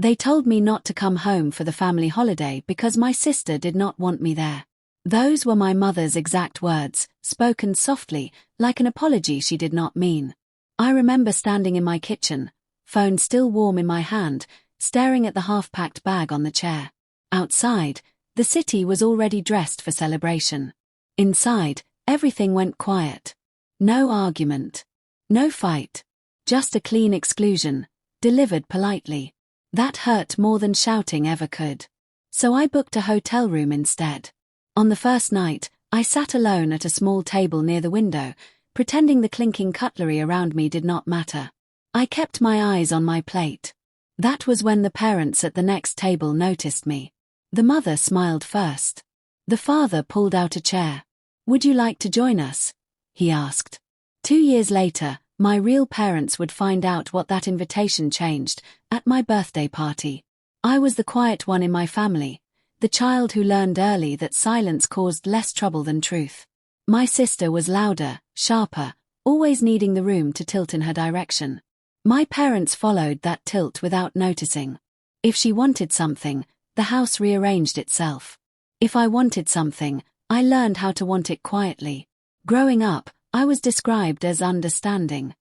They told me not to come home for the family holiday because my sister did not want me there. Those were my mother's exact words, spoken softly, like an apology she did not mean. I remember standing in my kitchen, phone still warm in my hand, staring at the half-packed bag on the chair. Outside, the city was already dressed for celebration. Inside, everything went quiet. No argument. No fight. Just a clean exclusion, delivered politely. That hurt more than shouting ever could. So I booked a hotel room instead. On the first night, I sat alone at a small table near the window, pretending the clinking cutlery around me did not matter. I kept my eyes on my plate. That was when the parents at the next table noticed me. The mother smiled first. The father pulled out a chair. "Would you like to join us?" he asked. 2 years later, my real parents would find out what that invitation changed at my birthday party. I was the quiet one in my family, the child who learned early that silence caused less trouble than truth. My sister was louder, sharper, always needing the room to tilt in her direction. My parents followed that tilt without noticing. If she wanted something, the house rearranged itself. If I wanted something, I learned how to want it quietly. Growing up, I was described as understanding.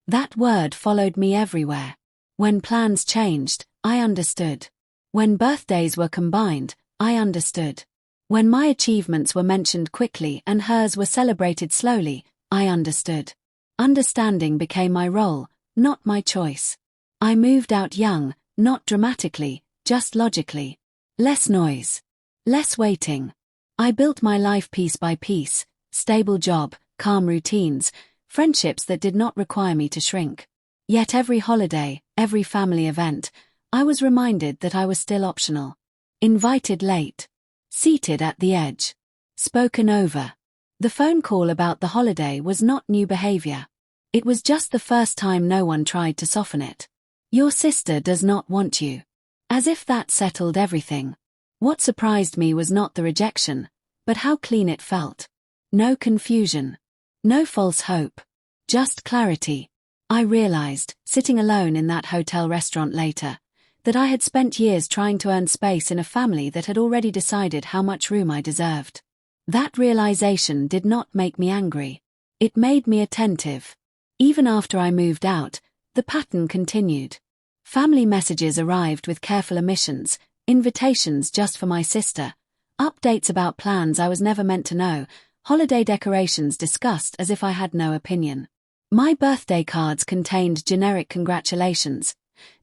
That word followed me everywhere. When plans changed, I understood. When birthdays were combined, I understood. When my achievements were mentioned quickly and hers were celebrated slowly, I understood. Understanding became my role, not my choice. I moved out young, not dramatically, just logically. Less noise. Less waiting. I built my life piece by piece, stable job, calm routines, friendships that did not require me to shrink. Yet every holiday, every family event, I was reminded that I was still optional. Invited late. Seated at the edge. Spoken over. The phone call about the holiday was not new behavior. It was just the first time no one tried to soften it. "Your sister does not want you." As if that settled everything. What surprised me was not the rejection, but how clean it felt. No confusion. No false hope. Just clarity. I realized, sitting alone in that hotel restaurant later, that I had spent years trying to earn space in a family that had already decided how much room I deserved. That realization did not make me angry. It made me attentive. Even after I moved out, the pattern continued. Family messages arrived with careful omissions, invitations just for my sister, updates about plans I was never meant to know, holiday decorations discussed as if I had no opinion. My birthday cards contained generic congratulations,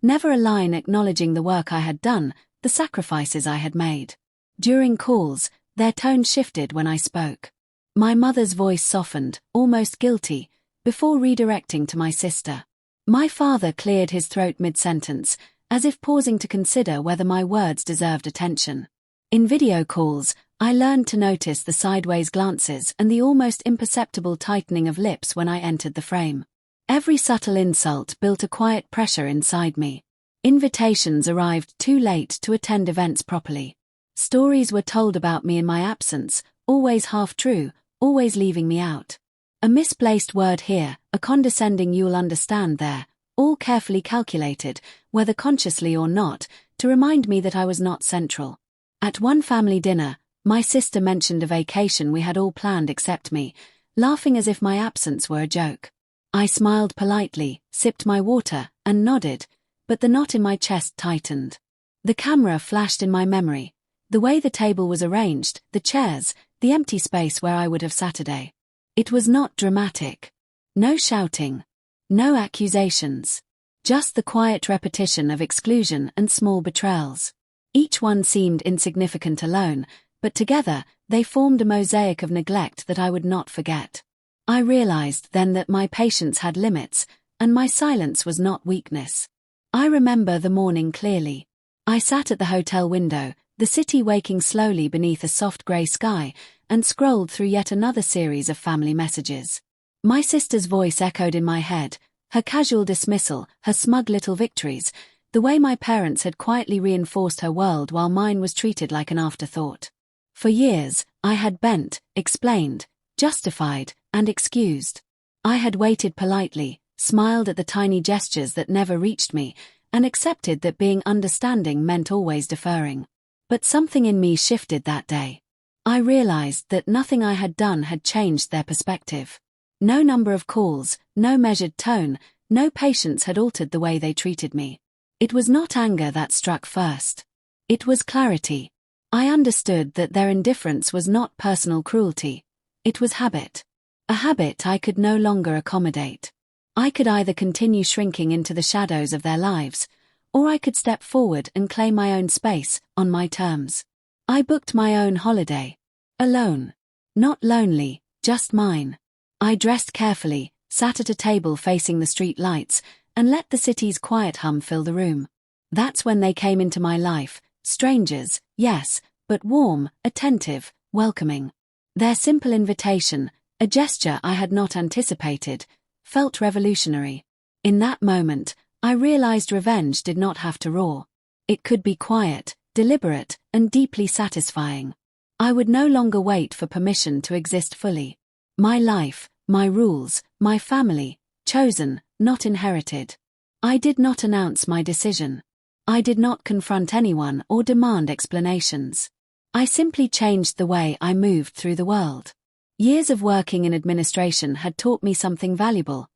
never a line acknowledging the work I had done, the sacrifices I had made. During calls, their tone shifted when I spoke. My mother's voice softened, almost guilty, before redirecting to my sister. My father cleared his throat mid-sentence, as if pausing to consider whether my words deserved attention. In video calls, I learned to notice the sideways glances and the almost imperceptible tightening of lips when I entered the frame. Every subtle insult built a quiet pressure inside me. Invitations arrived too late to attend events properly. Stories were told about me in my absence, always half true, always leaving me out. A misplaced word here, a condescending "you'll understand" there, all carefully calculated, whether consciously or not, to remind me that I was not central. At one family dinner, my sister mentioned a vacation we had all planned except me, laughing as if my absence were a joke. I smiled politely, sipped my water, and nodded, but the knot in my chest tightened. The camera flashed in my memory. The way the table was arranged, the chairs, the empty space where I would have Saturday. It was not dramatic. No shouting. No accusations. Just the quiet repetition of exclusion and small betrayals. Each one seemed insignificant alone, but together, they formed a mosaic of neglect that I would not forget. I realized then that my patience had limits, and my silence was not weakness. I remember the morning clearly. I sat at the hotel window, the city waking slowly beneath a soft grey sky, and scrolled through yet another series of family messages. My sister's voice echoed in my head, her casual dismissal, her smug little victories, the way my parents had quietly reinforced her world while mine was treated like an afterthought. For years, I had bent, explained, justified, and excused. I had waited politely, smiled at the tiny gestures that never reached me, and accepted that being understanding meant always deferring. But something in me shifted that day. I realized that nothing I had done had changed their perspective. No number of calls, no measured tone, no patience had altered the way they treated me. It was not anger that struck first. It was clarity. I understood that their indifference was not personal cruelty. It was habit. A habit I could no longer accommodate. I could either continue shrinking into the shadows of their lives, or I could step forward and claim my own space, on my terms. I booked my own holiday. Alone. Not lonely, just mine. I dressed carefully, sat at a table facing the street lights, and let the city's quiet hum fill the room. That's when they came into my life, strangers, yes, but warm, attentive, welcoming. Their simple invitation, a gesture I had not anticipated, felt revolutionary. In that moment, I realized revenge did not have to roar. It could be quiet, deliberate, and deeply satisfying. I would no longer wait for permission to exist fully. My life, my rules, my family, chosen, not inherited. I did not announce my decision. I did not confront anyone or demand explanations. I simply changed the way I moved through the world. Years of working in administration had taught me something valuable.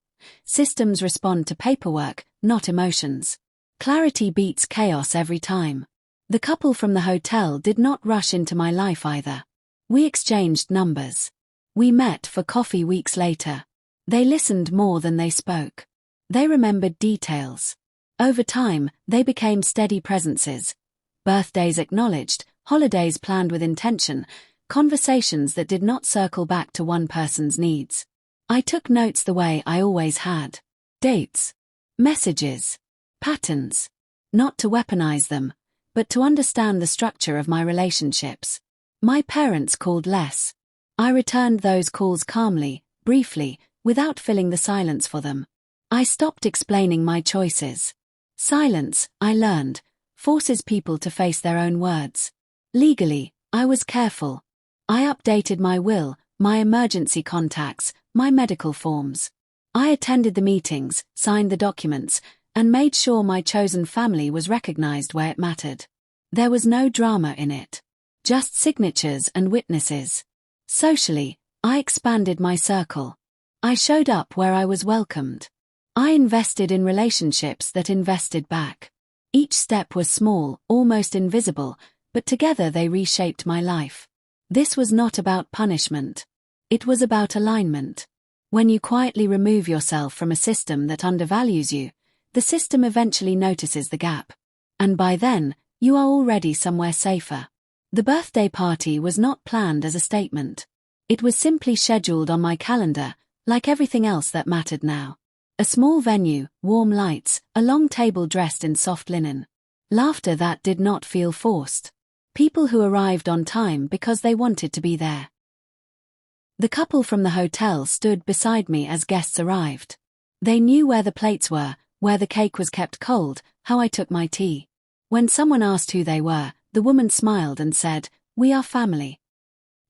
Systems respond to paperwork, not emotions. Clarity beats chaos every time. The couple from the hotel did not rush into my life either. We exchanged numbers. We met for coffee weeks later. They listened more than they spoke. They remembered details. Over time, they became steady presences. Birthdays acknowledged, holidays planned with intention, conversations that did not circle back to one person's needs. I took notes the way I always had. Dates. Messages. Patterns. Not to weaponize them, but to understand the structure of my relationships. My parents called less. I returned those calls calmly, briefly, without filling the silence for them. I stopped explaining my choices. Silence, I learned, forces people to face their own words. Legally, I was careful. I updated my will, my emergency contacts, my medical forms. I attended the meetings, signed the documents, and made sure my chosen family was recognized where it mattered. There was no drama in it. Just signatures and witnesses. Socially, I expanded my circle. I showed up where I was welcomed. I invested in relationships that invested back. Each step was small, almost invisible, but together they reshaped my life. This was not about punishment. It was about alignment. When you quietly remove yourself from a system that undervalues you, the system eventually notices the gap. And by then, you are already somewhere safer. The birthday party was not planned as a statement. It was simply scheduled on my calendar, like everything else that mattered now. A small venue, warm lights, a long table dressed in soft linen. Laughter that did not feel forced. People who arrived on time because they wanted to be there. The couple from the hotel stood beside me as guests arrived. They knew where the plates were, where the cake was kept cold, how I took my tea. When someone asked who they were, the woman smiled and said, "We are family."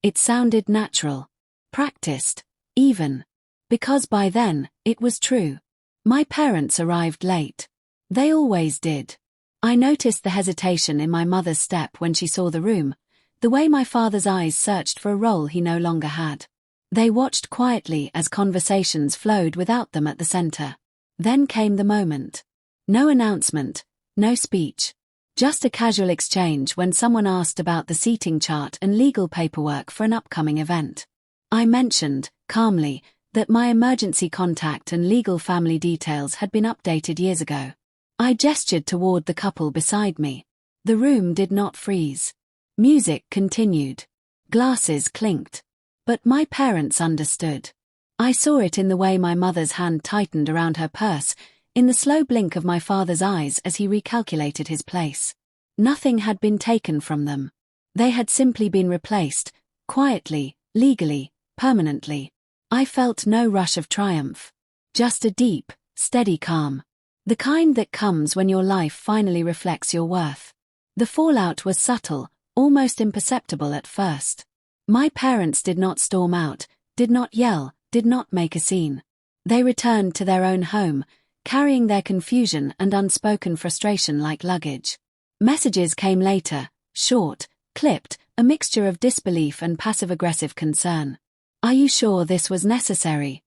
It sounded natural. Practiced. Even. Because by then, it was true. My parents arrived late. They always did. I noticed the hesitation in my mother's step when she saw the room, the way my father's eyes searched for a role he no longer had. They watched quietly as conversations flowed without them at the center. Then came the moment. No announcement, no speech. Just a casual exchange when someone asked about the seating chart and legal paperwork for an upcoming event. I mentioned, calmly, that my emergency contact and legal family details had been updated years ago. I gestured toward the couple beside me. The room did not freeze. Music continued. Glasses clinked. But my parents understood. I saw it in the way my mother's hand tightened around her purse, in the slow blink of my father's eyes as he recalculated his place. Nothing had been taken from them. They had simply been replaced, quietly, legally, permanently. I felt no rush of triumph. Just a deep, steady calm. The kind that comes when your life finally reflects your worth. The fallout was subtle, almost imperceptible at first. My parents did not storm out, did not yell, did not make a scene. They returned to their own home, carrying their confusion and unspoken frustration like luggage. Messages came later, short, clipped, a mixture of disbelief and passive-aggressive concern. "Are you sure this was necessary?"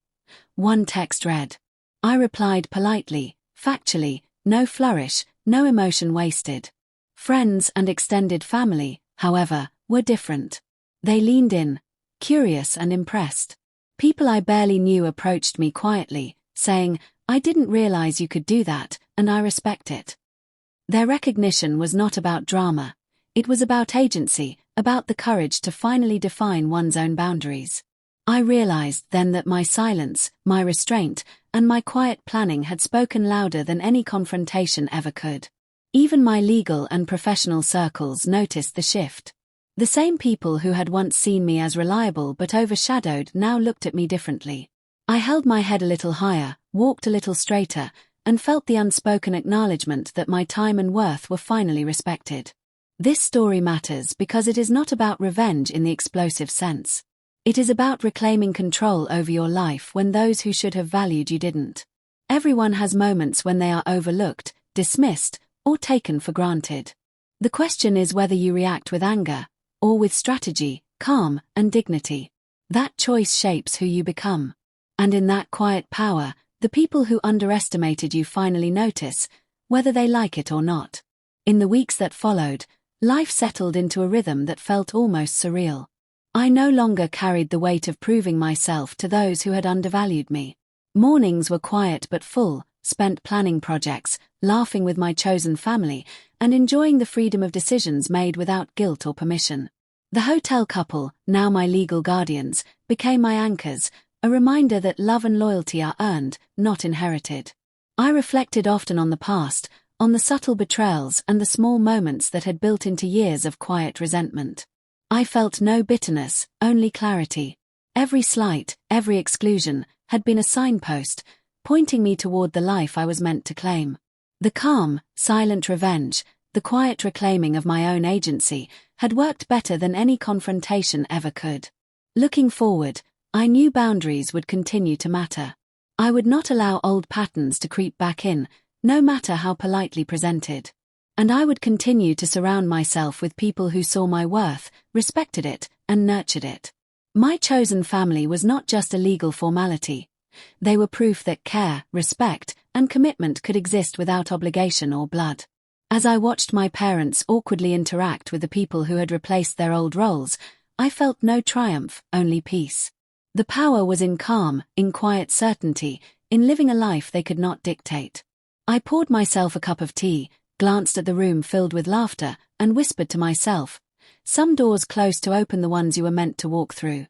One text read. I replied politely, factually, no flourish, no emotion wasted. Friends and extended family, however, were different. They leaned in, curious and impressed. People I barely knew approached me quietly, saying, "I didn't realize you could do that, and I respect it." Their recognition was not about drama. It was about agency, about the courage to finally define one's own boundaries. I realized then that my silence, my restraint, and my quiet planning had spoken louder than any confrontation ever could. Even my legal and professional circles noticed the shift. The same people who had once seen me as reliable but overshadowed now looked at me differently. I held my head a little higher, walked a little straighter, and felt the unspoken acknowledgement that my time and worth were finally respected. This story matters because it is not about revenge in the explosive sense. It is about reclaiming control over your life when those who should have valued you didn't. Everyone has moments when they are overlooked, dismissed, or taken for granted. The question is whether you react with anger, or with strategy, calm, and dignity. That choice shapes who you become. And in that quiet power, the people who underestimated you finally notice, whether they like it or not. In the weeks that followed, life settled into a rhythm that felt almost surreal. I no longer carried the weight of proving myself to those who had undervalued me. Mornings were quiet but full, spent planning projects, laughing with my chosen family, and enjoying the freedom of decisions made without guilt or permission. The hotel couple, now my legal guardians, became my anchors, a reminder that love and loyalty are earned, not inherited. I reflected often on the past, on the subtle betrayals and the small moments that had built into years of quiet resentment. I felt no bitterness, only clarity. Every slight, every exclusion, had been a signpost, pointing me toward the life I was meant to claim. The calm, silent revenge, the quiet reclaiming of my own agency, had worked better than any confrontation ever could. Looking forward, I knew boundaries would continue to matter. I would not allow old patterns to creep back in, no matter how politely presented. And I would continue to surround myself with people who saw my worth, respected it, and nurtured it. My chosen family was not just a legal formality. They were proof that care, respect, and commitment could exist without obligation or blood. As I watched my parents awkwardly interact with the people who had replaced their old roles, I felt no triumph, only peace. The power was in calm, in quiet certainty, in living a life they could not dictate. I poured myself a cup of tea, glanced at the room filled with laughter, and whispered to myself, "Some doors close to open the ones you were meant to walk through."